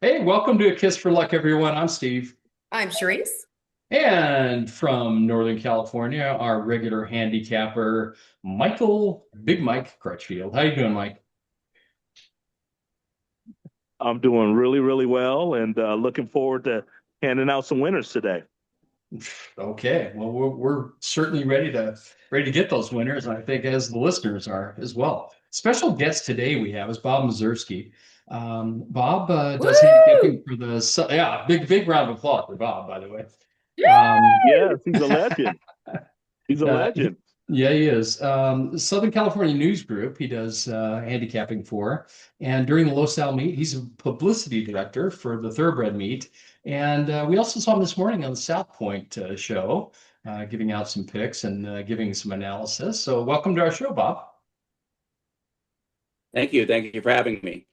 Hey, welcome to A Kiss for Luck, everyone. I'm Steve. I'm Charisse. And from Northern California, our regular handicapper, Big Mike Crutchfield. How you doing, Mike? I'm doing really, really well and looking forward to handing out some winners today. Okay, well, we're certainly ready to get those winners, and I think as the listeners are as well. Special guest today we have is Bob Mieszerski. Bob does Woo! handicapping for yeah, big round of applause for Bob, by the way. Um, Yay! Yes, he's a legend. He's a Uh, legend. yeah, he is. Southern California News Group, he does handicapping for. And during the Los Al meet, he's a publicity director for the Thoroughbred meet. And we also saw him this morning on the South Point show, giving out some picks and giving some analysis. So, welcome to our show, Bob. Thank you. Thank you for having me.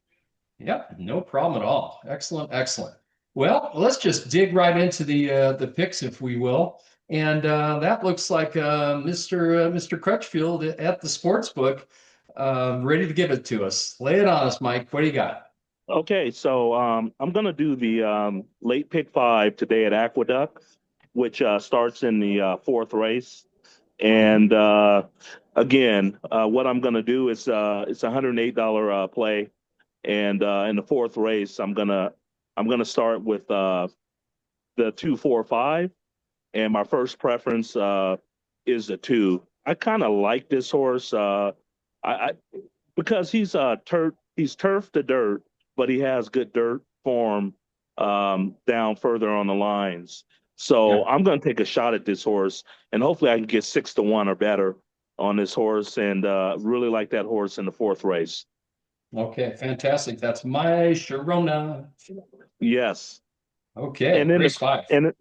Yep, no problem at all. Excellent, excellent. Well, let's just dig right into the picks, if we will. And that looks like Mr. Crutchfield at the sports book, ready to give it to us. Lay it on us, Mike. What do you got? Okay, so I'm going to do the late pick five today at Aqueduct, which starts in the fourth race. Mhm. And again, what I'm going to do is it's a $108 play, and in the fourth race, I'm gonna start with the 245. And my first preference is the two. I kind of like this horse. I because he's turf to dirt, but he has good dirt form down further on the lines. Yeah. So I'm going to take a shot at this horse, and hopefully I can get 6-1 or better on this horse, and really like that horse in the fourth race. Okay, fantastic. That's my Sharona. Yes, Okay, and then race five. in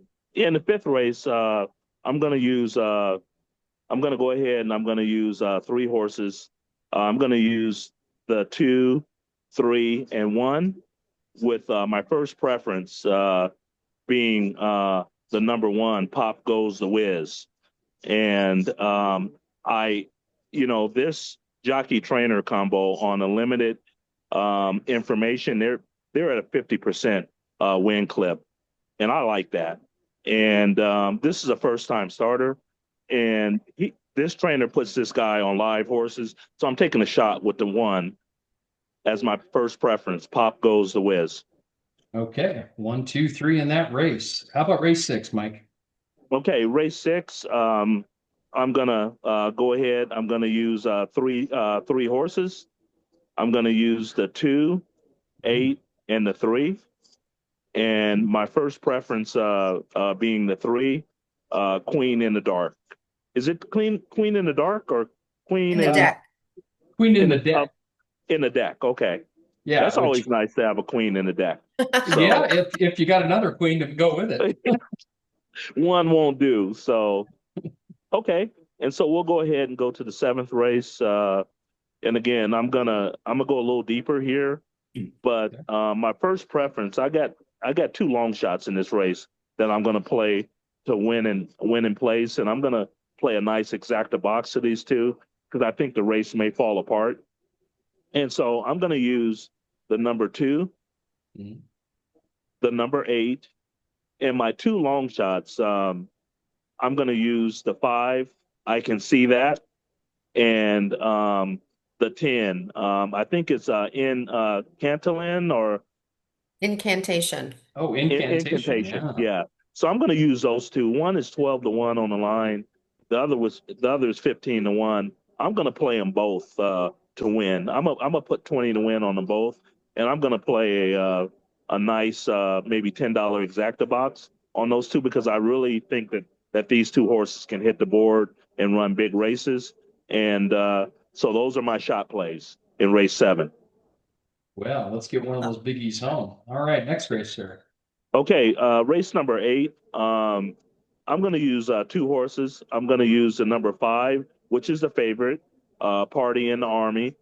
the fifth race, I'm going to use I'm going to go ahead and I'm going to use three horses. I'm going to use the two, three, and one, with my first preference being the number one, Pop Goes the Whiz. And I, this jockey trainer combo on a limited information, they're at a 50% win clip, and I like that. And this is a first time starter, and this trainer puts this guy on live horses, so I'm taking a shot with the one as my first preference. Pop Goes the Whiz. Okay, one, two, three in that race. How about race six, Mike? Okay, race six. I'm gonna go ahead. I'm gonna use three horses. I'm gonna use the two, Mhm. 8, and the three. And my first preference being the three, Queen in the Dark. Is it Queen in the Dark or Queen In the Uh, deck. Queen in the in deck. in the deck? Okay, Yeah, that's which always nice to have a queen in the deck. yeah, So if you got another queen to go with it. one won't do. So okay, and so we'll go ahead and go to the seventh race. And again, I'm gonna go a little deeper here, but my first preference, I got two long shots in this race that I'm gonna play to win in place, and I'm gonna play a nice exacta box to these two because I think the race may fall apart. And so I'm gonna use the number two, Mhm. the number 8, and my two long shots. I'm gonna use the 5. I can see that, and the 10. I think it's in Cantillon or Incantation. Oh, incantation. Incantation. Yeah. Yeah. So I'm going to use those two. One is 12-1 on the line. The other is 15-1. I'm going to play them both to win. I'm gonna put 20 to win on them both, and I'm going to play a nice maybe $10 exacta box on those two because I really think that these two horses can hit the board and run big races. And so those are my shot plays in race 7. Well, let's get one of those biggies home. All right, next race, sir. Okay, race number 8. I'm going to use two horses. I'm going to use the number 5, which is the favorite, Party in the Army.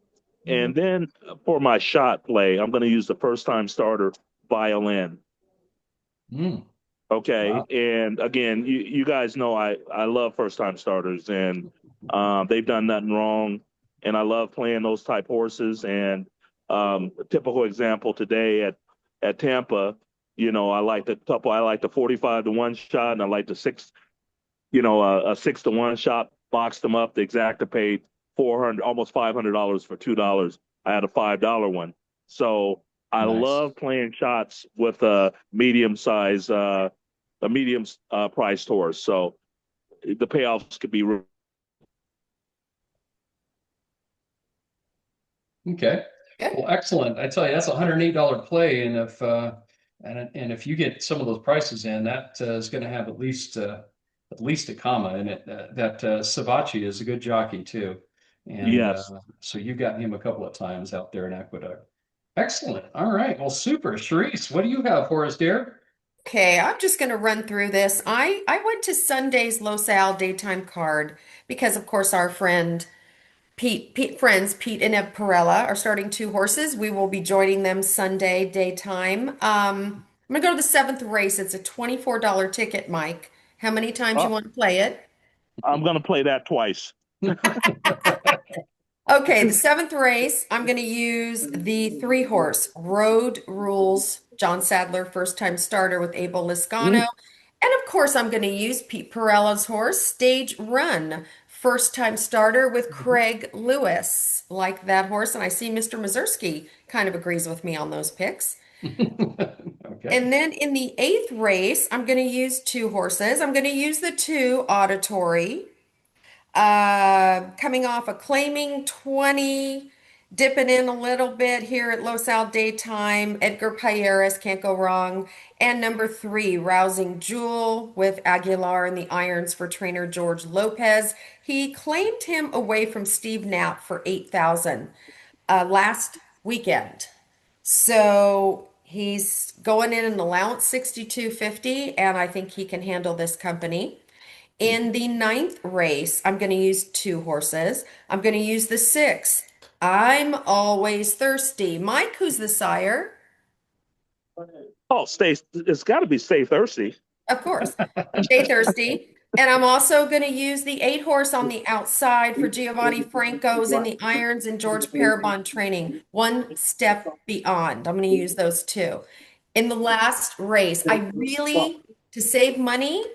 And then for my shot play, I'm going to use the first time starter, Violin. Mm, Okay. wow. And again, you guys know I love first time starters, and they've done nothing wrong. And I love playing those type horses. And a typical example today at Tampa, I like the couple. I like the 45 to 1 shot, and I like the six. A 6 to 1 shot. Boxed them up. The exacta paid 400, almost $500 for $2. I had a $5 one. So I Nice. love playing shots with a medium priced horse. So the payoffs could be. Okay. Good. Well, excellent. I tell you, that's a $108 play, and if you get some of those prices in, that is going to have at least a comma in it. That Savachi is a good jockey too, and Yes. so you got him a couple of times out there in Aqueduct. Excellent. All right. Well, super. Charisse, what do you have for us, dear? Okay, I'm just going to run through this. I went to Sunday's Los Al daytime card because, of course, our Pete and Eb Perella are starting two horses. We will be joining them Sunday daytime. I'm gonna go to the seventh race. It's a $24 ticket, Mike. How many times you Uh, want to play it? I'm going to play that twice. Okay, the seventh race, I'm going to use the three horse Road Rules, John Sadler, first time starter with Abel Liscano. And of course, I'm going to use Pete Perella's horse, Stage Run, first time starter with Craig Lewis. Like that horse. And I see Mr. Mieszerski kind of agrees with me on those picks. Okay. And then in the eighth race, I'm going to use two horses. I'm going to use the two Auditory. Coming off a claiming 20, dipping in a little bit here at Los Al Daytime. Edgar Payeras, can't go wrong. And number three, Rousing Jewel with Aguilar in the irons for trainer George Lopez. He claimed him away from Steve Knapp for 8,000 last weekend. So he's going in an allowance 62.50, and I think he can handle this company. In the ninth race, I'm going to use two horses. I'm going to use the six. I'm always thirsty. Mike, who's the sire? Oh, it's got to be Stay Thirsty. Of course. Stay thirsty. And I'm also going to use the eight horse on the outside for Giovanni Franco's in the irons and George Parabon training. One step beyond. I'm going to use those two. In the last race, to save money,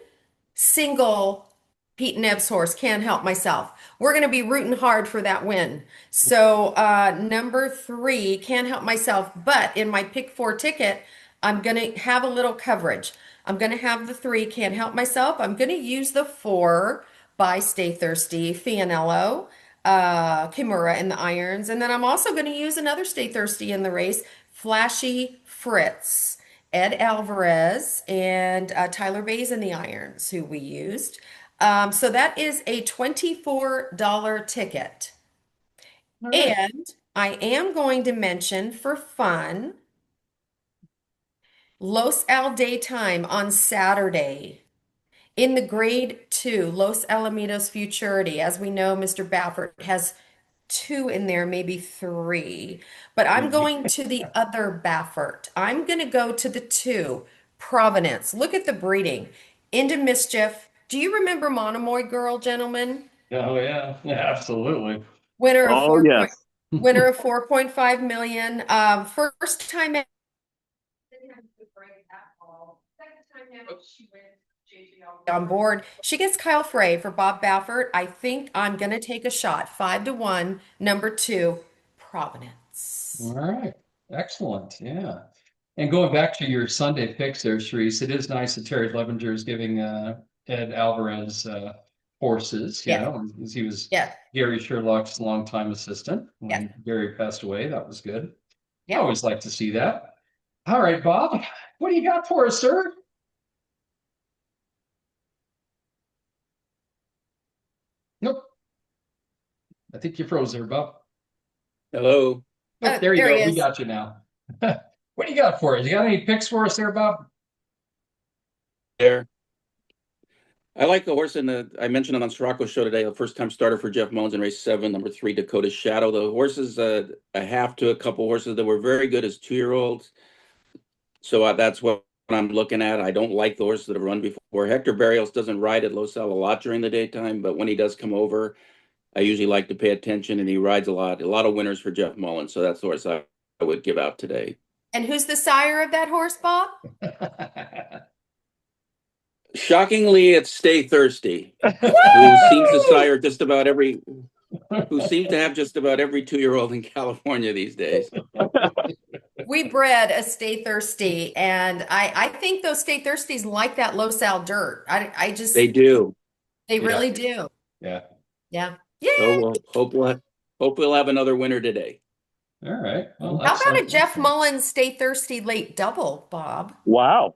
single Pete Nebb's horse, can't help myself. We're going to be rooting hard for that win. So number three, can't help myself. But in my pick four ticket, I'm going to have a little coverage. I'm going to have the three, can't help myself. I'm going to use the four by Stay Thirsty, Fianello, Kimura in the irons. And then I'm also going to use another Stay Thirsty in the race, Flashy Fritz. Ed Alvarez and Tyler Bays in the irons, who we used. So that is a $24 ticket. All right. And I am going to mention for fun Los Al Daytime on Saturday in the grade two, Los Alamitos Futurity. As we know, Mr. Baffert has two in there, maybe three. But I'm going to the other Baffert. I'm going to go to the two, Providence. Look at the breeding. Into Mischief. Do you remember Monomoy Girl, gentlemen? Oh yeah. Yeah, absolutely. Winner of Oh, yes. winner of 4.5 million. First time on board. She gets Kyle Frey for Bob Baffert. I think I'm gonna take a shot. 5 to 1. Number two, Providence. All right. Excellent. Yeah. And going back to your Sunday picks there, Charisse, it is nice that Terry Levenger is giving Ed Alvarez horses, Yes, as he was yes, Gary Sherlock's longtime assistant yes, when Gary passed away. That was good. I yeah. always like to see that. All right, Bob, what do you got for us, sir? Nope. I think you froze there, Bob. Hello. Oh, there you There go. he We is. got you now. What do you got for us? You got any picks for us there, Bob? There. I like the horse I mentioned it on Sirocco's show today, the first time starter for Jeff Mullins in race 7, number 3, Dakota Shadow. The horses, a half to a couple horses that were very good as 2-year-olds. So that's what I'm looking at. I don't like the horses that have run before. Hector Barrios doesn't ride at Los Al a lot during the daytime, but when he does come over, I usually like to pay attention, and he rides a lot of winners for Jeff Mullins. So that's the horse I would give out today. And who's the sire of that horse, Bob? Shockingly, it's Stay Thirsty, who seems to sire just about every, who seems to have just about every 2-year-old in California these days. We bred a Stay Thirsty, and I think those Stay Thirsties like that low sal dirt. I just They do. they Yeah. really do. Yeah. Yeah. So Yay! hope we'll have another winner today. All right. Well, How about a excellent, Jeff excellent. Mullins Stay Thirsty late double, Bob? Wow.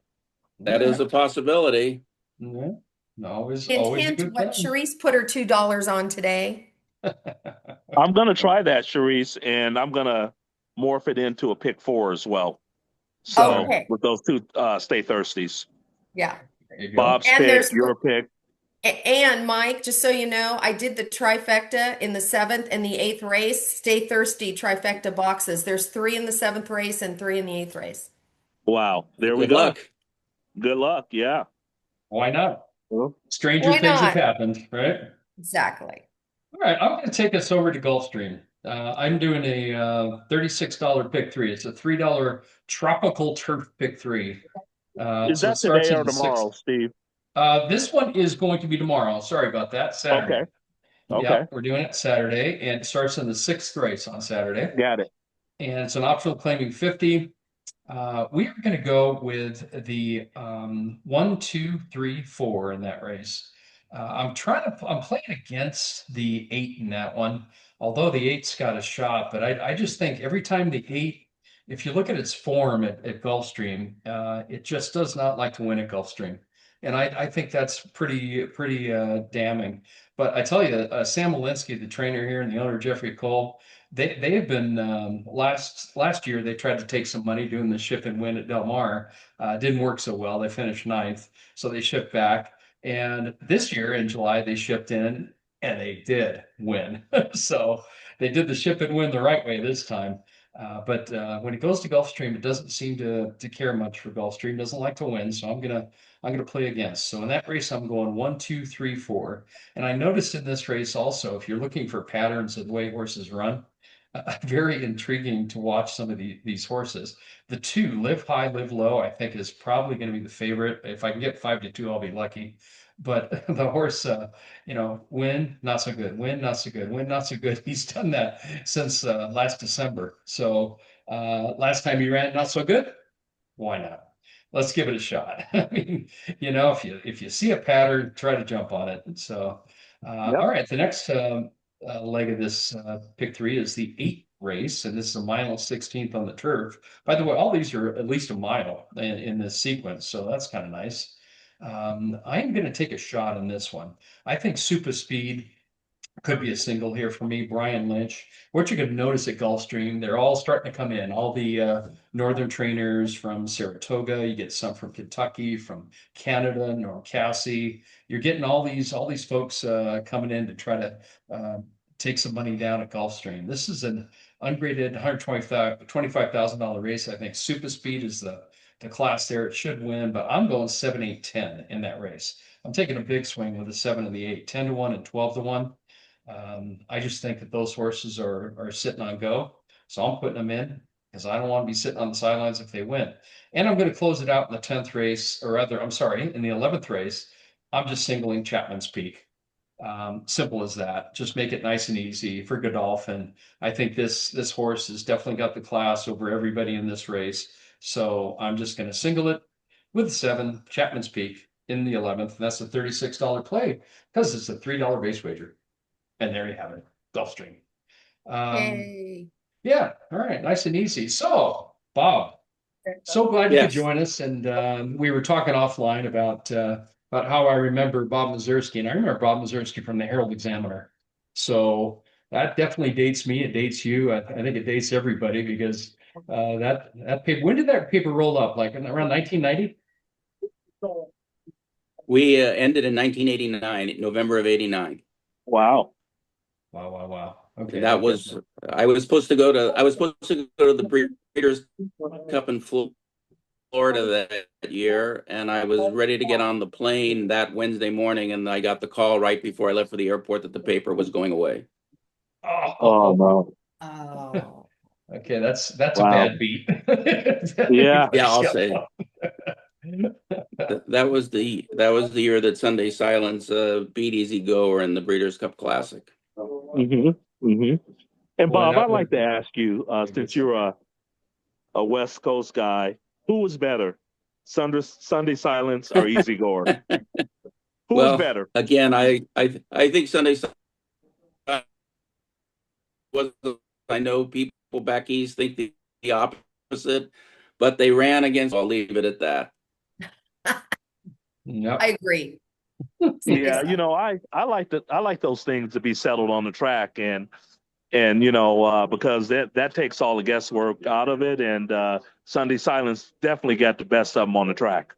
That is a possibility. Yeah. Always Hint, a hint, good what plan. Charisse put her $2 on today. I'm going to try that, Charisse, and I'm going to morph it into a pick 4 as well. So Okay. with those two Stay Thirsties. Yeah. There you go. Bob's And pick, there's- your pick. And Mike, just so you know, I did the trifecta in the 7th and the 8th race. Stay Thirsty trifecta boxes. There's 3 in the 7th race and 3 in the 8th race. Wow. There we Good go. luck. Good luck. Yeah. Why not? Well, Stranger Why things have not? happened, right? Exactly. All right, I'm going to take us over to Gulfstream. I'm doing a $36 pick 3. It's a $3 tropical turf pick 3. is So it that starts today in or the tomorrow, 6th. Steve? This one is going to be tomorrow. Sorry about that. Saturday. Okay. Okay. Yeah, we're doing it Saturday, and it starts in the 6th race on Saturday. Got it. And it's an optional claiming 50. We are going to go with the 1, 2, 3, 4 in that race. I'm playing against the 8 in that one, although the 8's got a shot. But I just think every time the 8, if you look at its form at Gulfstream, it just does not like to win at Gulfstream. And I think that's pretty damning. But I tell you, Sam Malinsky, the trainer here, and the owner Jeffrey Cole, they have been last year they tried to take some money doing the ship and win at Del Mar. Didn't work so well. They finished 9th, so they shipped back. And this year in July they shipped in and they did win. So they did the ship and win the right way this time. But when it goes to Gulfstream, it doesn't seem to care much for Gulfstream. Doesn't like to win, so I'm gonna play against. So in that race, I'm going 1, 2, 3, 4. And I noticed in this race also, if you're looking for patterns of the way horses run, very intriguing to watch some of these horses. The 2, Live High, Live Low, I think is probably going to be the favorite. If I can get 5-2, I'll be lucky. But the horse, win, not so good, win, not so good, win, not so good. He's done that since last December. So last time he ran, not so good. Why not? Let's give it a shot. I mean, if you see a pattern, try to jump on it. So, Yep. all right, the next leg of this pick 3 is the 8 race, and this is a mile 16th on the turf. By the way, all these are at least a mile in this sequence, so that's kind of nice. I am going to take a shot in this one. I think Super Speed could be a single here for me. Brian Lynch. What you're going to notice at Gulfstream, they're all starting to come in. All the northern trainers from Saratoga. You get some from Kentucky, from Canada, Norm Cassie. You're getting all these folks coming in to try to take some money down at Gulfstream. This is an ungraded $125,000 race. I think Super Speed is the class there. It should win, but I'm going 7, 8, 10 in that race. I'm taking a big swing with the 7 and the 8, 10-1 and 12-1. I just think that those horses are sitting on go. So I'm putting them in because I don't want to be sitting on the sidelines if they win. And I'm going to close it out in the 10th race, or rather, I'm sorry, in the 11th race. I'm just singling Chapman's Peak. Simple as that. Just make it nice and easy for Godolphin. I think this horse has definitely got the class over everybody in this race. So I'm just going to single it with the 7, Chapman's Peak in the 11th. And that's a $36 play because it's a $3 base wager. And there you have it, Gulfstream. Yay. Yeah, all right, nice and easy. So, Bob, so glad you could Yes. join us. And we were talking offline about how I remember Bob Mieszerski, and I remember Bob Mieszerski from the Herald Examiner. So that definitely dates me. It dates you. I think it dates everybody because that paper. When did that paper roll up? Like around 1990? We ended in 1989, November of 89. Wow. Wow. Okay. That was I was supposed to go to the Breeders' Cup in Florida that year, and I was ready to get on the plane that Wednesday morning, and I got the call right before I left for the airport that the paper was going away. Oh no. Oh. Okay, that's a Wow. bad beat. Yeah. Yeah, I'll say that was the year that Sunday Silence beat Easy Goer in the Breeders' Cup Classic. hmm hmm And Boy, Bob, that I'd would like to ask you, since you're a West Coast guy, who was better, Sunday Silence or Easy Goer? Who was Well, better? again, I think Sunday Silence was. I know people back east think the opposite, but they ran against. I'll leave it at that. Yep. I agree. Yeah, I like those things to be settled on the track, and because that takes all the guesswork out of it, and Sunday Silence definitely got the best of them on the track.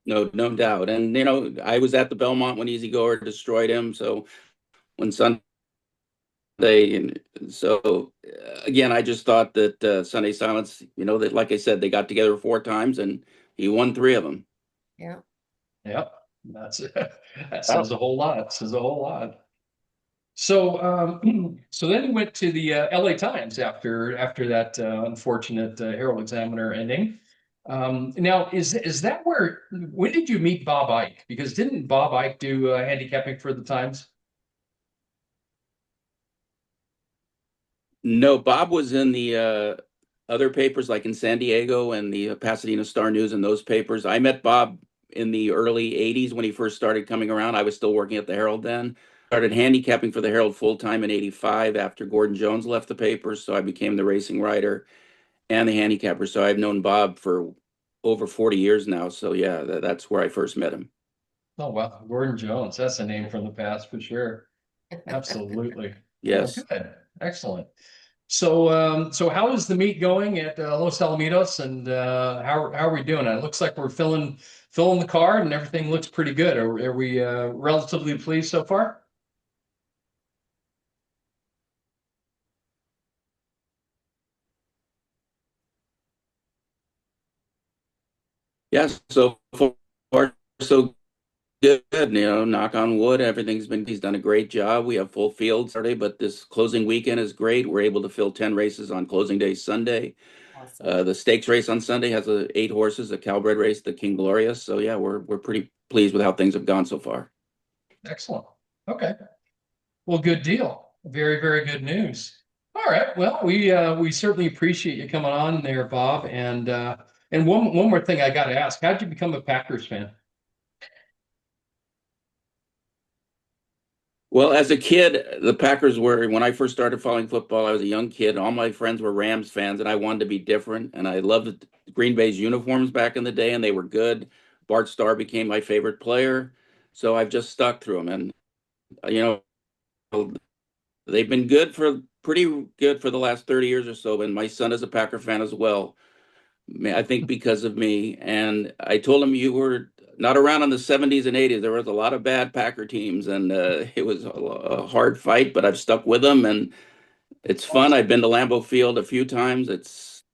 No doubt. And I was at the Belmont when Easy Goer destroyed him. So when Sunday, and so again, I just thought that Sunday Silence, that like I said, they got together 4 times and he won 3 of them. Yeah. Yep. That says a whole lot. Says a whole lot. So, so then he went to the LA Times after that unfortunate Herald Examiner ending. Now, is that when did you meet Bob Ike? Because didn't Bob Ike do handicapping for the Times? No, Bob was in the other papers like in San Diego and the Pasadena Star News and those papers. I met Bob in the early 80s when he first started coming around. I was still working at the Herald then. Started handicapping for the Herald full time in 85 after Gordon Jones left the paper. So I became the racing writer and the handicapper. So I've known Bob for over 40 years now. So yeah, that's where I first met him. Oh, wow. Gordon Jones. That's a name from the past for sure. Absolutely. Yes. Oh, good. Excellent. So, so how is the meet going at Los Alamitos, and how are we doing? It looks like we're filling the car, and everything looks pretty good. Are we relatively pleased so far? Yes. So far, so good. Knock on wood. He's done a great job. We have full field Saturday, but this closing weekend is great. We're able to fill 10 races on closing day Sunday. Awesome. The stakes race on Sunday has 8 horses, a Calbred race, the King Glorious. So yeah, we're pretty pleased with how things have gone so far. Excellent. Okay. Well, good deal. Very, very good news. All right. Well, we certainly appreciate you coming on there, Bob. And one more thing I got to ask: how'd you become a Packers fan? Well, as a kid, the Packers were, when I first started following football, I was a young kid. All my friends were Rams fans, and I wanted to be different. And I loved Green Bay's uniforms back in the day, and they were good. Bart Starr became my favorite player. So I've just stuck through them. And, you know, they've been pretty good for the last 30 years or so. And my son is a Packer fan as well. I think because of me. And I told him you were not around in the 70s and 80s. There was a lot of bad Packer teams, and it was a hard fight, but I've stuck with them, and it's fun. I've been to Lambeau Field a few times. It's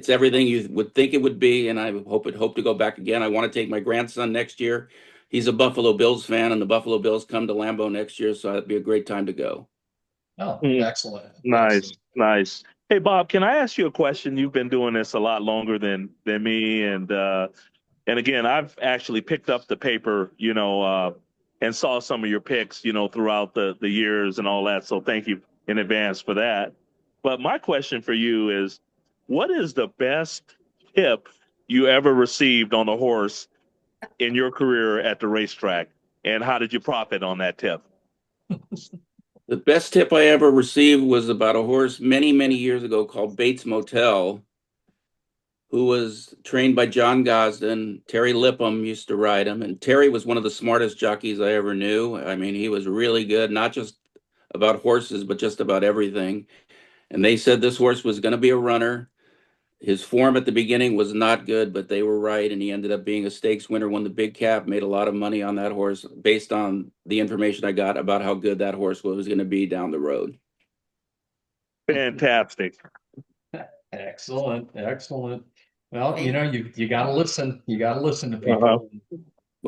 everything you would think it would be, and I hope to go back again. I want to take my grandson next year. He's a Buffalo Bills fan, and the Buffalo Bills come to Lambeau next year, so it'd be a great time to go. Oh, Mm, excellent. nice, Excellent. nice. Hey, Bob, can I ask you a question? You've been doing this a lot longer than me, and again, I've actually picked up the paper, and saw some of your picks, throughout the years and all that. So thank you in advance for that. But my question for you is, what is the best tip you ever received on a horse in your career at the racetrack, and how did you profit on that tip? The best tip I ever received was about a horse many, many years ago called Bates Motel, who was trained by John Gosden. Terry Lipham used to ride him, and Terry was one of the smartest jockeys I ever knew. I mean, he was really good, not just about horses, but just about everything. And they said this horse was going to be a runner. His form at the beginning was not good, but they were right, and he ended up being a stakes winner, won the big cap, made a lot of money on that horse based on the information I got about how good that horse was going to be down the road. Fantastic. Excellent. Excellent. Well, Thank you got to listen. You got to listen to people. Well, Yeah.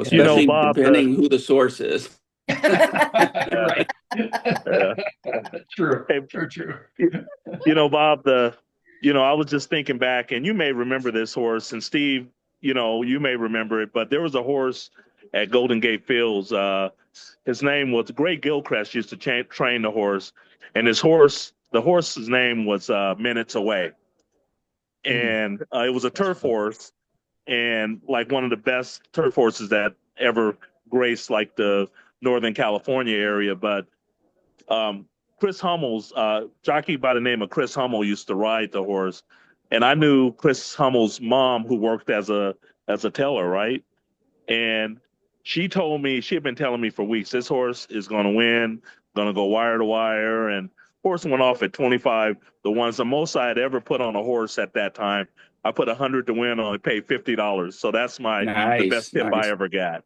especially Bob, depending who the source is. Right. yeah. True. Hey, True. True. Bob, I was just thinking back, and you may remember this horse, and Steve, you may remember it, but there was a horse at Golden Gate Fields. His name was Gray Gilchrist used to train the horse, and the horse's name was Minutes Away, and it was a turf horse, and like one of the best turf horses that ever graced like the Northern California area. But Chris Hummel's jockey by the name of Chris Hummel used to ride the horse, and I knew Chris Hummel's mom who worked as a teller, right? And she told me, she had been telling me for weeks, this horse is going to win, going to go wire to wire. And horse went off at 25. The ones the most I had ever put on a horse at that time, I put 100 to win, only paid $50. So that's the best tip I ever got.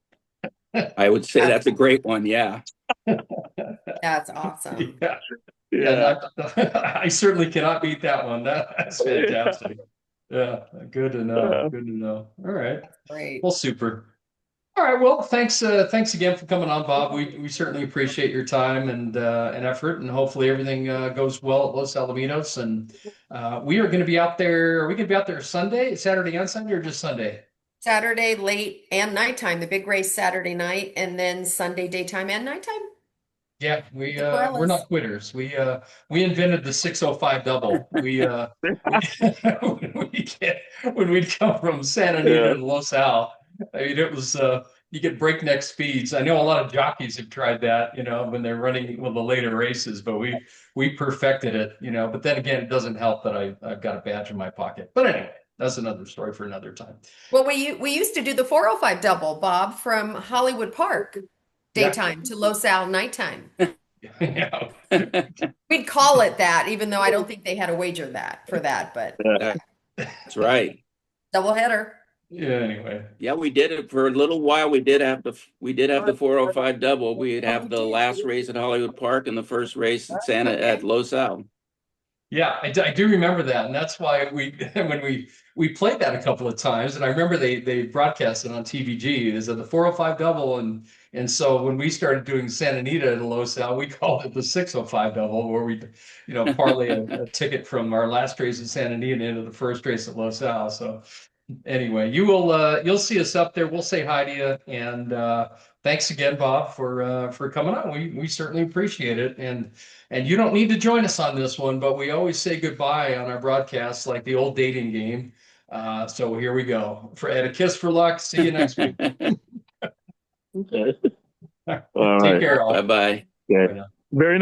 I would say that's a great one. Yeah. That's awesome. Yeah. I certainly cannot beat that one. That's fantastic. Yeah, good to know. Good to know. All right. Great. Well, super. All right. Well, thanks again for coming on, Bob. We certainly appreciate your time and effort, and hopefully everything goes well at Los Alamitos. And we are going to be out there. Are we going to be out there Saturday and Sunday, or just Sunday? Saturday late and nighttime. The big race Saturday night, and then Sunday daytime and nighttime. Yeah, we're not quitters. We invented the 605 double. When we'd come from Santa Anita to Los Al, I mean it was you get breakneck speeds. I know a lot of jockeys have tried that, when they're running the later races, but we perfected it, but then again, it doesn't help that I've got a badge in my pocket. But anyway, that's another story for another time. Well, we used to do the 405 double, Bob, from Hollywood Park. Daytime to Los Al nighttime. Yeah. We'd call it that, even though I don't think they had a wager for that, but That's right. double header. Yeah, anyway. Yeah, we did it for a little while. We did have the 405 double. We'd have the last race at Hollywood Park and the first race at Los Al. Yeah, I do remember that, and that's why when we played that a couple of times, and I remember they broadcast it on TVG. Is the 405 double, and so when we started doing Santa Anita and Los Al, we called it the 605 double, where we parlay a ticket from our last race at Santa Anita into the first race at Los Al. So anyway, you'll see us up there. We'll say hi to you, and thanks again, Bob, for coming on. We certainly appreciate it, and you don't need to join us on this one, but we always say goodbye on our broadcasts like the old dating game. So here we go. And a kiss for luck. See you next week. Okay. Take care, all. Bye-bye. Okay. Very nice.